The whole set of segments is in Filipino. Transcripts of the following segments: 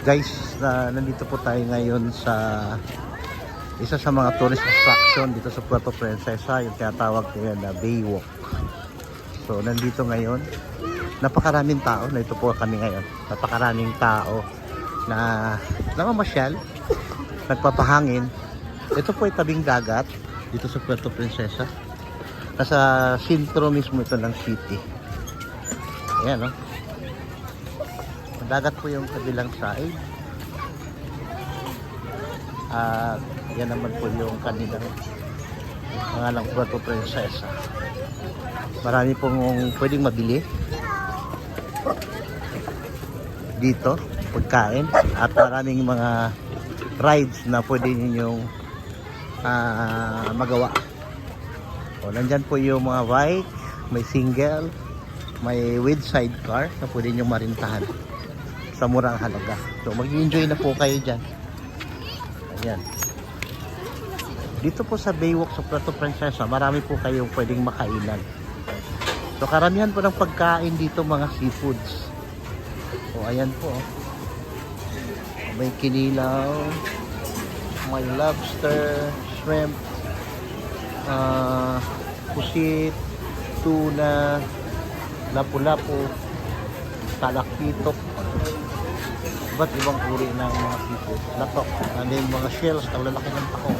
Guys, nandito po tayo ngayon sa isa sa mga tourist attraction dito sa Puerto Princesa, yung tinatawag nila na Baywalk. So nandito ngayon, napakaraming tao. Nandito po kami ngayon, napakaraming tao na namamasyal, nagpapahangin. Ito po ay tabing dagat dito sa Puerto Princesa. Nasa sentro mismo ito ng city. Ayan, no? Dagat po yung kabilang side. At yan naman po yung kanilang pangalang Puerto Princesa. Marami pong pwedeng mabili dito, pagkain, at maraming mga rides na pwede ninyong magawa. O, nandyan po yung mga bike, may single, may with sidecar na pwede ninyong marintahan sa murang halaga. So mag-enjoy na po kayo dyan. Ayan. Dito po sa Baywalk sa Puerto Princesa, marami po kayong pwedeng makainan. So karamihan po ng pagkain dito mga seafoods. So ayan po. May kinilaw, may lobster, shrimp, pusit, tuna, lapu-lapu, talakpitok, iba't ibang uri ng mga seafood. Latok, ano yung mga shells na lalaki ng takong,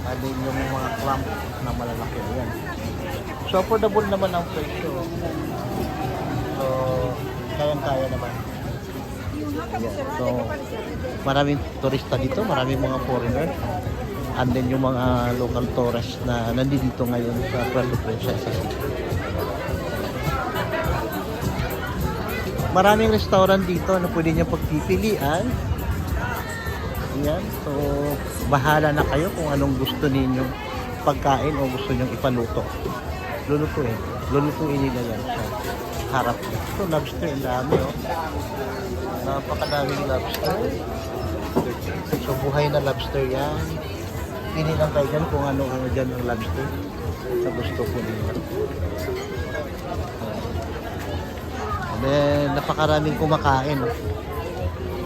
ano yung mga clam na malalaki. Yan. So affordable naman ang presyo. So kayang-kaya naman. Yan. So maraming turista dito, maraming mga foreigner, and then yung mga local tourists na nandito ngayon sa Puerto Princesa. Maraming restaurant dito na pwede nyo pagpipilian. Ayan. So bahala na kayo kung anong gusto ninyong pagkain o gusto nyong ipaluto. Lulutuin nila yan sa harap. So lobster, ang dami, oh. Napakadaming lobster. So buhay na lobster yan. Pili lang kayo dyan kung ano dyan ang lobster sa gusto po ninyo. Then napakaraming kumakain, oh.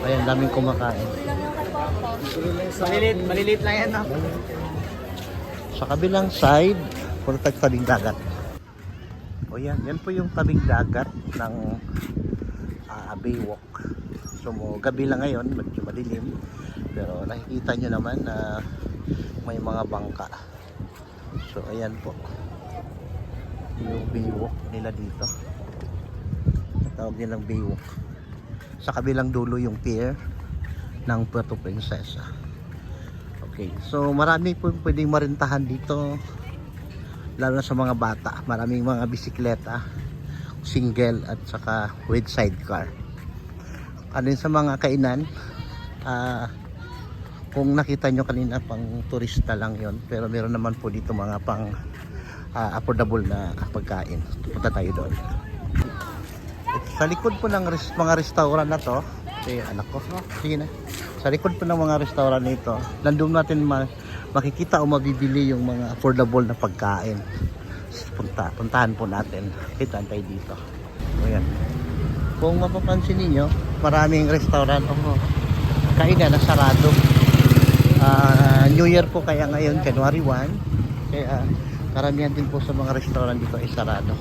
Ayan, daming kumakain. Malilit lang yan, no? Sa kabilang side, puro tabing dagat. O yan po yung tabing dagat ng Baywalk. So gabi lang ngayon, medyo madilim, pero nakikita nyo naman na may mga bangka. So ayan po yung Baywalk nila dito, tawag nilang Baywalk. Sa kabilang dulo yung pier ng Puerto Princesa. Okay, so marami po pwedeng marintahan dito, lalo na sa mga bata. Maraming mga bisikleta, single at saka with sidecar. Ano sa mga kainan, kung nakita nyo kanina pang turista lang yon, pero meron naman po dito mga pang affordable na pagkain. Punta tayo doon. Sa likod po ng mga restaurant na to, anak ko, sige na. Sa likod po ng mga restaurant nito, nandun natin makikita o mabibili yung mga affordable na pagkain. Puntahan po natin. Kitaan tayo dito. O yan. Kung mapapansin niyo, maraming restaurant o kainan na sarado. New Year po kaya ngayon, January 1. Kaya karamihan din po sa mga restaurant dito ay sarado.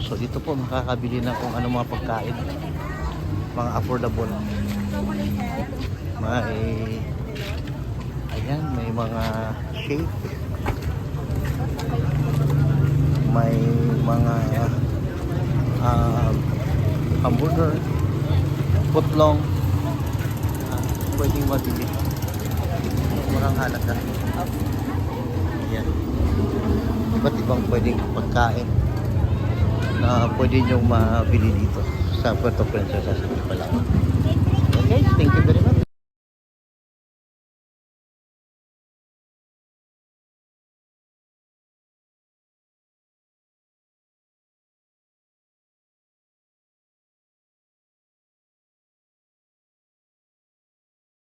So dito po makakabili na kung ano mga pagkain, mga affordable. May mga shake, may mga hamburger, putlong, pwedeng mabili. Murang halaga. Ayan. Iba't ibang pwedeng pagkain na pwede nyo mabili dito sa Puerto Princesa sa Palawan. Okay, thank you very much.